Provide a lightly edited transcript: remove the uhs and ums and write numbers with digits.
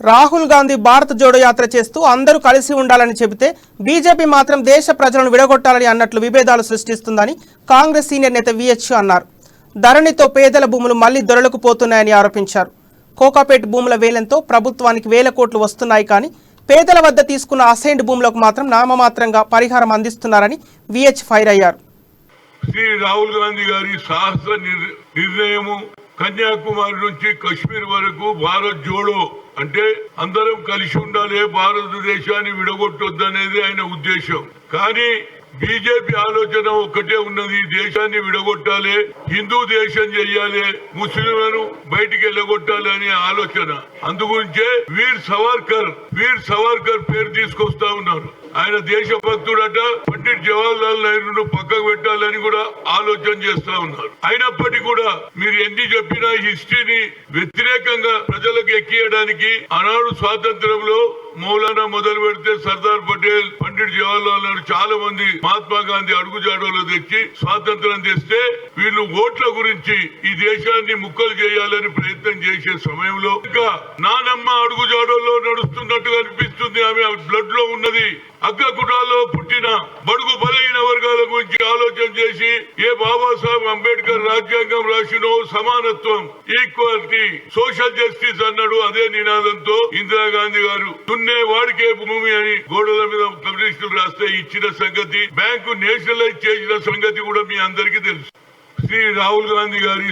రాహుల్ గాంధీ భారత్ జోడో యాత్ర చేస్తూ అందరూ కలిసి ఉండాలని చెబితే బీజేపీ మాత్రం దేశ ప్రజలను విడగొట్టాలని అన్నట్లు విభేదాలు సృష్టిస్తుందని కాంగ్రెస్ సీనియర్ నేత విహెచ్ అన్నారు. ధరణితో పేదల భూములు మళ్లీ దొరలకు పోతున్నాయని ఆరోపించారు. కోకాపేట్ భూముల వేలంతో ప్రభుత్వానికి వేల కోట్లు వస్తున్నాయి, కానీ పేదల వద్ద తీసుకున్న అసైన్డ్ భూములకు మాత్రం నామమాత్రంగా పరిహారం అందిస్తున్నారని విహెచ్ ఫైర్ అయ్యారు. శ్రీ రాహుల్ గాంధీ గారి సాహస నిర్ణయము కన్యాకుమారి నుంచి కశ్మీర్ వరకు భారత్ జోడో అంటే అందరం కలిసి ఉండాలి, భారతదేశాన్ని విడగొట్టొద్దనేది ఆయన ఉద్దేశం. కానీ బీజేపీ ఆలోచన ఒక్కటే ఉన్నది, దేశాన్ని విడగొట్టాలి, హిందూ దేశం చెయ్యాలి, ముస్లింలను బయటికి వెళ్ళగొట్టాలి అనే ఆలోచన. అందుగురించే వీర్ సవర్కర్ పేరు తీసుకొస్తా ఉన్నారు. ఆయన దేశభక్తుడట, పండిట్ జవహర్లాల్ నెహ్రూను పక్కకు పెట్టాలని కూడా ఆలోచన చేస్తా ఉన్నారు. అయినప్పటికీ కూడా మీరు ఎన్ని చెప్పినా హిస్టరీని వ్యతిరేకంగా ప్రజలకు ఎక్కియడానికి ఆనాడు స్వాతంత్రంలో మౌలానా మొదలు పెడితే సర్దార్ పటేల్, పండిట్ జవహర్లాల్ నెహ్రూ చాలా మంది మహాత్మా గాంధీ అడుగుజాడలో తెచ్చి స్వాతంత్రం తెస్తే వీళ్ళు ఓట్ల గురించి ఈ దేశాన్ని ముక్కలు చేయాలని ప్రయత్నం చేసే సమయంలో ఇంకా నానమ్మ అడుగుజాడల్లో నడుస్తున్నట్టుగా అనిపిస్తుంది. ఆమె బ్లడ్ లో ఉన్నది. అగ్ర కుటాల్లో పుట్టిన బడుగు బలైన వర్గాల గురించి ఆలోచన చేసి ఏ బాబాసాహెబ్ అంబేద్కర్ రాజ్యాంగం రాసినో సమానత్వం, ఈక్వాలిటీ, సోషల్ జస్టిస్ అన్నాడు. అదే నినాదంతో ఇందిరాగాంధీ గారు దున్నే వాడికే భూమి అని గోడల మీద కమ్యూనిస్టులు రాస్తే ఇచ్చిన సంగతి, బ్యాంకు నేషనలైజ్ చేసిన సంగతి కూడా మీ అందరికీ తెలుసు. శ్రీ రాహుల్ గాంధీ గారి